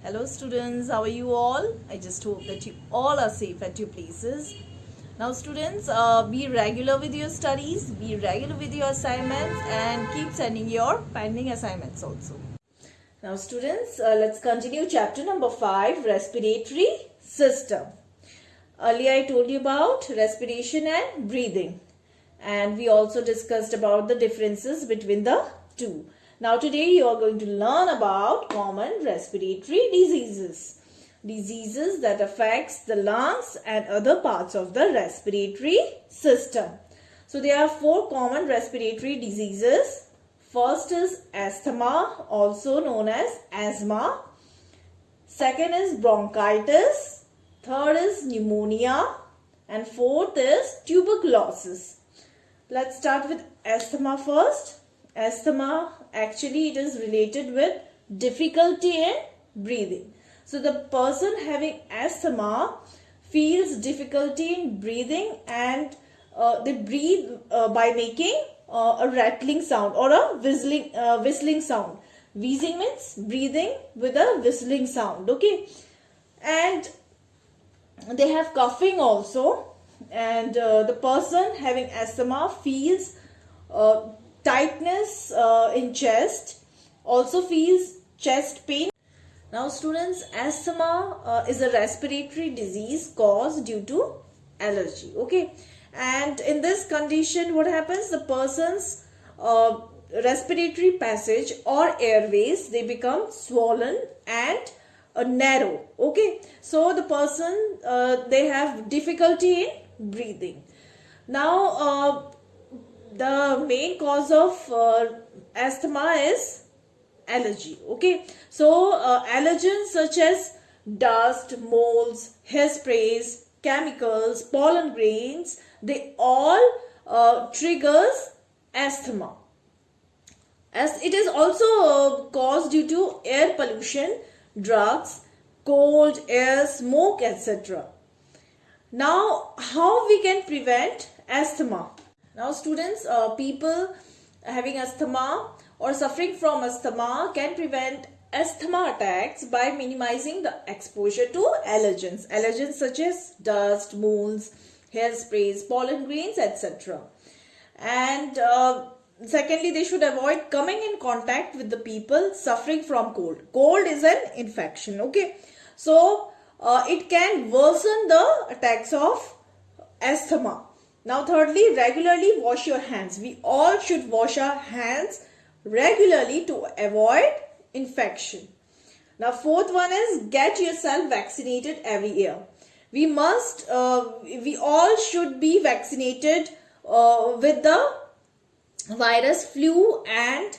Hello students, how are you all? I just hope that you all are safe at your places. Now students, be regular with your studies, be regular with your assignments and keep sending your pending assignments also. Now students, let's continue chapter number 5, respiratory system. Earlier I told you about respiration and breathing, and we also discussed about the differences between the two. Now today you are going to learn about common respiratory diseases. Diseases that affects the lungs and other parts of the respiratory system. So there are 4 common respiratory diseases. First is asthma, also known as asthma. Second is bronchitis. Third is pneumonia. And fourth is tuberculosis. Let's start with asthma first. Asthma, actually it is related with difficulty in breathing. So the person having asthma feels difficulty in breathing, and they breathe by making a rattling sound or a whistling sound. Wheezing means breathing with a whistling sound, okay? And they have coughing also, and the person having asthma feels tightness in chest, also feels chest pain. Now students, asthma is a respiratory disease caused due to allergy, okay? And in this condition, what happens? The person's respiratory passage or airways, they become swollen and narrow, okay? So the person, they have difficulty in breathing. Now the main cause of asthma is allergy, okay? So allergens such as dust, molds, hairsprays, chemicals, pollen grains, they all triggers asthma. As it is also caused due to air pollution, drugs, cold air, smoke, etc. Now how we can prevent asthma? Now students, people having asthma or suffering from asthma can prevent asthma attacks by minimizing the exposure to allergens. Allergens such as dust, molds, hairsprays, pollen grains, etc. And secondly, they should avoid coming in contact with the people suffering from cold. Cold is an infection, okay? So it can worsen the attacks of asthma. Now thirdly, regularly wash your hands. We all should wash our hands regularly to avoid infection. Now fourth one is get yourself vaccinated every year. We all should be vaccinated with the virus flu and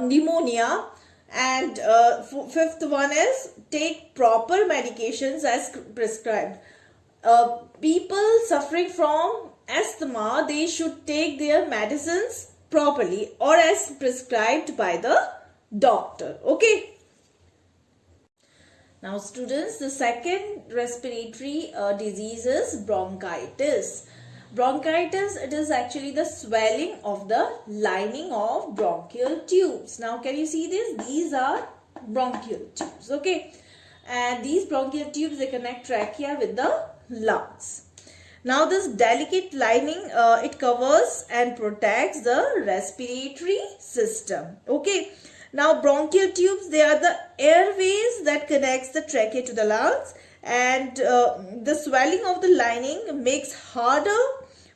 pneumonia. And fifth one is take proper medications as prescribed. People suffering from asthma, they should take their medicines properly or as prescribed by the doctor, okay? Now students, the second respiratory disease is bronchitis. Bronchitis, it is actually the swelling of the lining of bronchial tubes. Now can you see this? These are bronchial tubes, okay? And these bronchial tubes, they connect trachea with the lungs. Now this delicate lining, it covers and protects the respiratory system, okay? Now bronchial tubes, they are the airways that connects the trachea to the lungs, and the swelling of the lining makes harder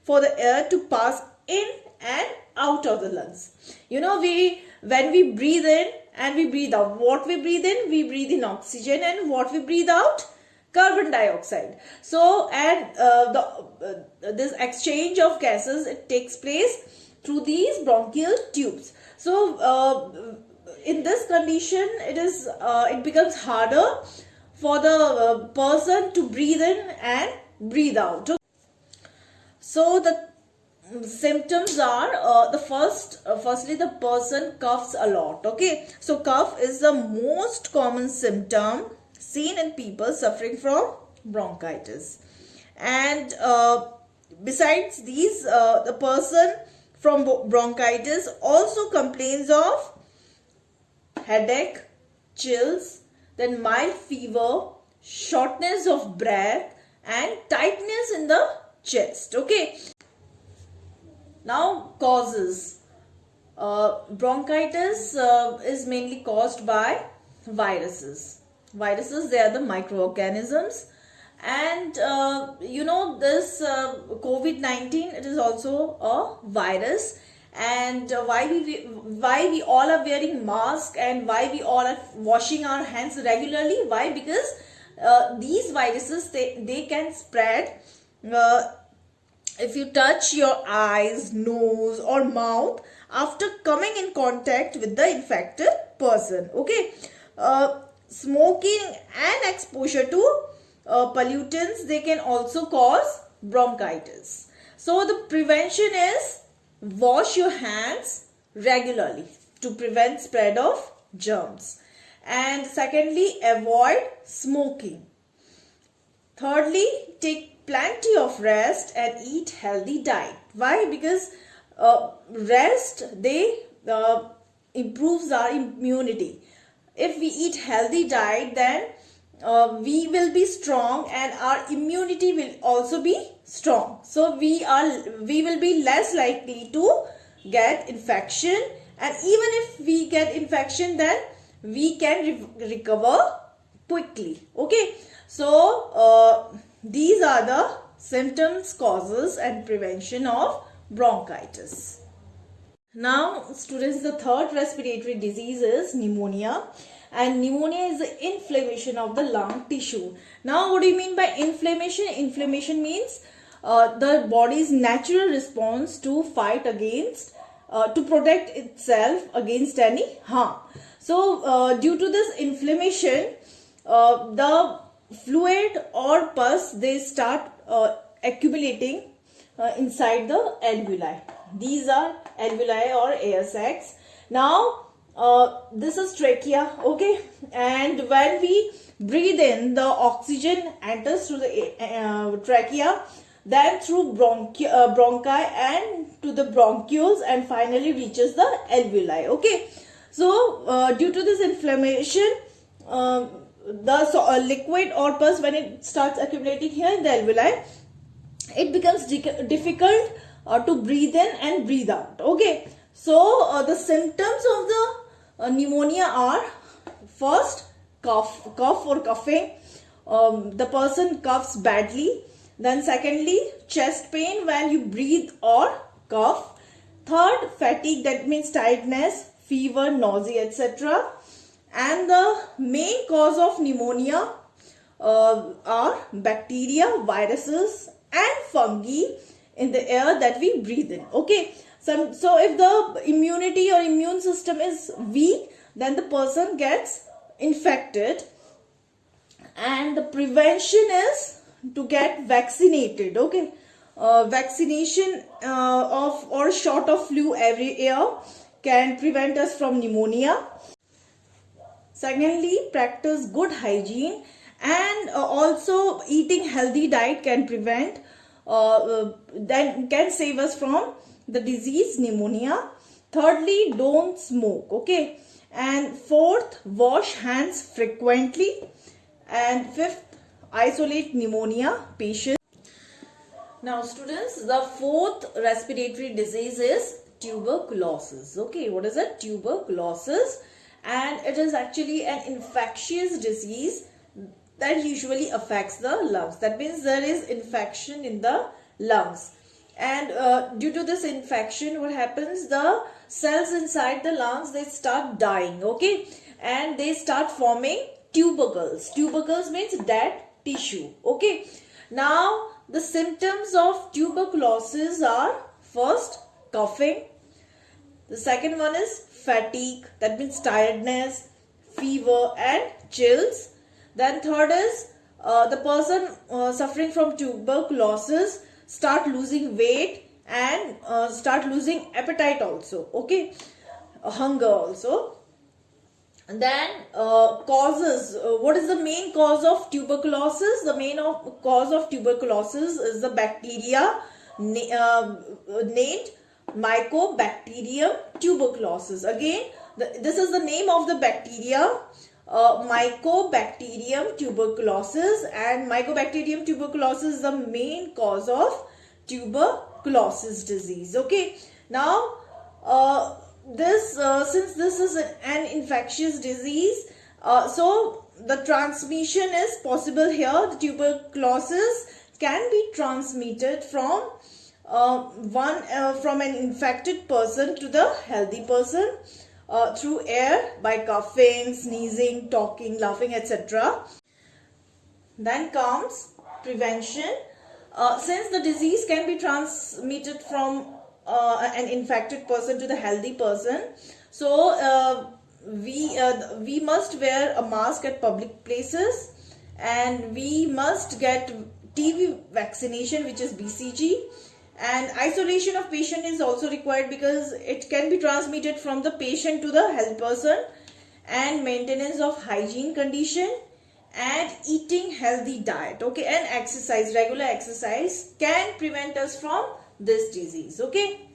for the air to pass in and out of the lungs. You know, when we breathe in and we breathe out, what we breathe in oxygen, and what we breathe out, carbon dioxide. So, and this exchange of gases, it takes place through these bronchial tubes. So, in this condition, it becomes harder for the person to breathe in and breathe out. So, the symptoms are firstly the person coughs a lot, okay? So, cough is the most common symptom seen in people suffering from bronchitis. And besides these, the person from bronchitis also complains of headache, chills, then mild fever, shortness of breath, and tightness in the chest. Okay. Now causes. Bronchitis is mainly caused by viruses. Viruses, they are the microorganisms, and this COVID-19, it is also a virus. And why we all are wearing mask, and why we all are washing our hands regularly? Why? Because these viruses, they can spread if you touch your eyes, nose or mouth after coming in contact with the infected person. Okay. Smoking and exposure to pollutants, they can also cause bronchitis. So the prevention is wash your hands regularly to prevent spread of germs. And secondly, avoid smoking. Thirdly, take plenty of rest and eat healthy diet. Why? Because rest, they improves our immunity. If we eat healthy diet, then we will be strong and our immunity will also be strong. So we will be less likely to get infection, and even if we get infection, then we can recover quickly. Okay. So these are the symptoms, causes and prevention of bronchitis. Now students, the third respiratory disease is pneumonia, and pneumonia is the inflammation of the lung tissue. Now what do you mean by inflammation? Inflammation means the body's natural response to fight against, to protect itself against any harm. So due to this inflammation, the fluid or pus, they start accumulating inside the alveoli. These are alveoli or air sacs. Now this is trachea. Okay. And when we breathe in, the oxygen enters through the trachea, then through bronchi and to the bronchioles, and finally reaches the alveoli. Okay. So due to this inflammation, the liquid or pus, when it starts accumulating here in the alveoli, it becomes difficult to breathe in and breathe out. Okay. So the symptoms of the pneumonia are: first, cough or coughing. The person coughs badly. Then secondly, chest pain when you breathe or cough. Third, fatigue, that means tiredness, fever, nausea, etc. And the main cause of pneumonia are bacteria, viruses and fungi in the air that we breathe in. Okay. So if the immunity or immune system is weak, then the person gets infected. And the prevention is to get vaccinated. Okay. Vaccination of or shot of flu every year can prevent us from pneumonia. Secondly, practice good hygiene, and also eating healthy diet can prevent, that can save us from the disease pneumonia. Thirdly, don't smoke. Okay. And fourth, wash hands frequently. And fifth, isolate pneumonia patients. Now students, the fourth respiratory disease is tuberculosis. Okay, what is it? Tuberculosis. And it is actually an infectious disease that usually affects the lungs. That means there is infection in the lungs. And due to this infection, what happens? The cells inside the lungs, they start dying. Okay. And they start forming tubercles. Tubercles means dead tissue. Okay. Now, the symptoms of tuberculosis are: first, coughing. The second one is fatigue, that means tiredness, fever and chills. Then third is the person suffering from tuberculosis start losing weight and start losing appetite also. Okay. Hunger also. And then causes. What is the main cause of tuberculosis? The main cause of tuberculosis is the bacteria named Mycobacterium tuberculosis. Again, this is the name of the bacteria Mycobacterium tuberculosis, and Mycobacterium tuberculosis is the main cause of tuberculosis disease. Okay, now this since this is an infectious disease, so the transmission is possible here. The tuberculosis can be transmitted from from an infected person to the healthy person through air by coughing, sneezing, talking, laughing, etc. Then comes prevention. Since the disease can be transmitted from an infected person to the healthy person, so we must wear a mask at public places, and we must get TB vaccination, which is BCG, and isolation of patient is also required because it can be transmitted from the patient to the health person, and maintenance of hygiene condition, and eating healthy diet, okay, and exercise, regular exercise can prevent us from this disease. Okay,